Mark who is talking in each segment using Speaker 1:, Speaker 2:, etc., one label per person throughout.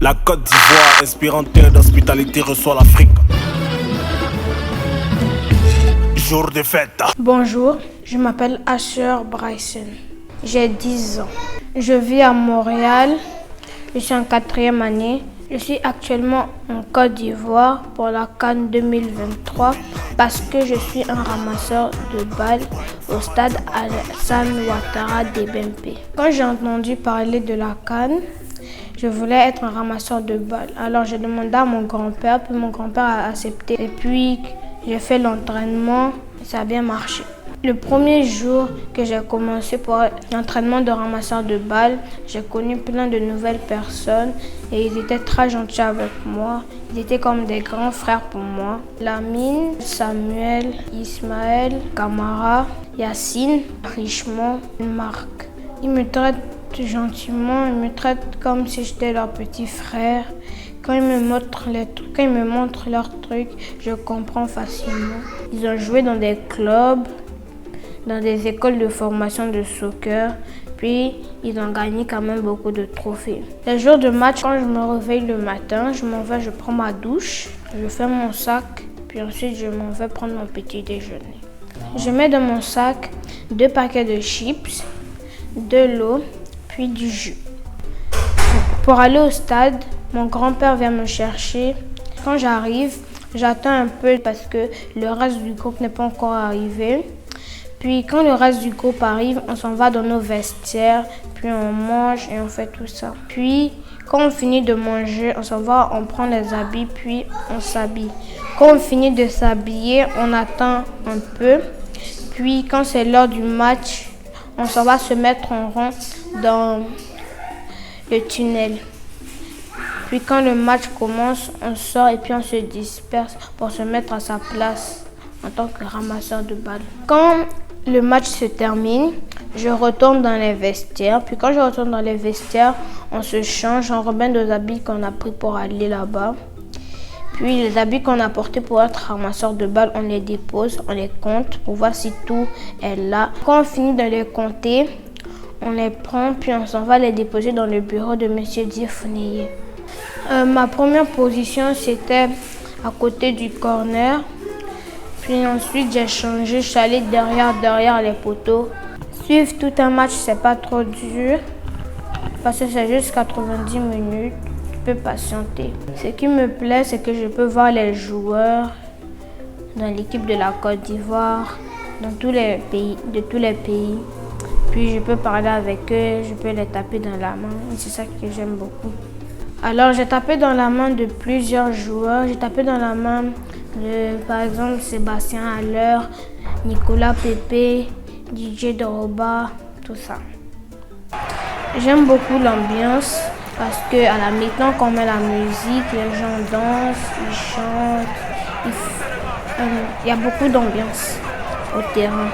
Speaker 1: La Côte d'Ivoire, inspirante terre d'hospitalité, reçoit l'Afrique. Jour de fête.
Speaker 2: Bonjour, je m'appelle Asher Bryson. J'ai 10 ans. Je vis à Montréal. Je suis en 4e année. Je suis actuellement en Côte d'Ivoire pour la CAN 2023 parce que je suis un ramasseur de balles au stade Alassane Ouattara d'Ebempe. Quand j'ai entendu parler de la CAN, je voulais être un ramasseur de balles. Alors j'ai demandé à mon grand-père, puis mon grand-père a accepté. Et puis j'ai fait l'entraînement, ça a bien marché. Le premier jour que j'ai commencé pour l'entraînement de ramasseur de balles, j'ai connu plein de nouvelles personnes et ils étaient très gentils avec moi. Ils étaient comme des grands frères pour moi. Lamine, Samuel, Ismaël, Camara, Yacine, Richemont, Marc. Ils me traitent gentiment, ils me traitent comme si j'étais leur petit frère. Quand ils me montrent leurs trucs, je comprends facilement. Ils ont joué dans des clubs, dans des écoles de formation de soccer, puis ils ont gagné quand même beaucoup de trophées. Les jours de match, quand je me réveille le matin, je m'en vais, je prends ma douche, je fais mon sac, puis ensuite je m'en vais prendre mon petit déjeuner. Je mets dans mon sac 2 paquets de chips, de l'eau, puis du jus. Pour aller au stade, mon grand-père vient me chercher. Quand j'arrive, j'attends un peu parce que le reste du groupe n'est pas encore arrivé. Puis quand le reste du groupe arrive, on s'en va dans nos vestiaires, puis on mange et on fait tout ça. Puis quand on finit de manger, on s'en va, on prend les habits, puis on s'habille. Quand on finit de s'habiller, on attend un peu. Puis quand c'est l'heure du match, on s'en va se mettre en rond dans le tunnel. Puis quand le match commence, on sort et puis on se disperse pour se mettre à sa place en tant que ramasseur de balles. Quand le match se termine, je retourne dans les vestiaires. Puis quand je retourne dans les vestiaires, on se change, on remet nos habits qu'on a pris pour aller là-bas. Puis les habits qu'on a portés pour être ramasseur de balles, on les dépose, on les compte pour voir si tout est là. Quand on finit de les compter, on les prend puis on s'en va les déposer dans le bureau de M. Diefoneye. Ma première position, c'était à côté du corner. Puis ensuite, j'ai changé, je suis allée derrière les poteaux. Suivre tout un match, c'est pas trop dur parce que c'est juste 90 minutes. Tu peux patienter. Ce qui me plaît, c'est que je peux voir les joueurs dans l'équipe de la Côte d'Ivoire, dans tous les pays. Puis je peux parler avec eux, je peux les taper dans la main. C'est ça que j'aime beaucoup. Alors j'ai tapé dans la main de plusieurs joueurs. J'ai tapé dans la main de, par exemple, Sébastien Haller, Nicolas Pepe, DJ Doroba, tout ça. J'aime beaucoup l'ambiance parce qu'à la mi-temps, quand on met la musique, les gens dansent, ils chantent. Il y a beaucoup d'ambiance au terrain.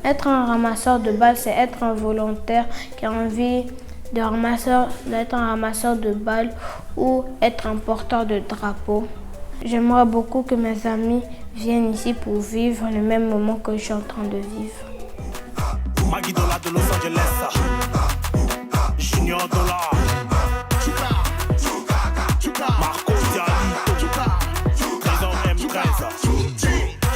Speaker 2: Être un ramasseur de balles, c'est être un volontaire qui a envie d'être un ramasseur de balles ou être un porteur de drapeau. J'aimerais beaucoup que mes amis viennent ici pour vivre le même moment que je suis en train de vivre.
Speaker 1: Maggie Dola de Los Angeles, Junior Dola.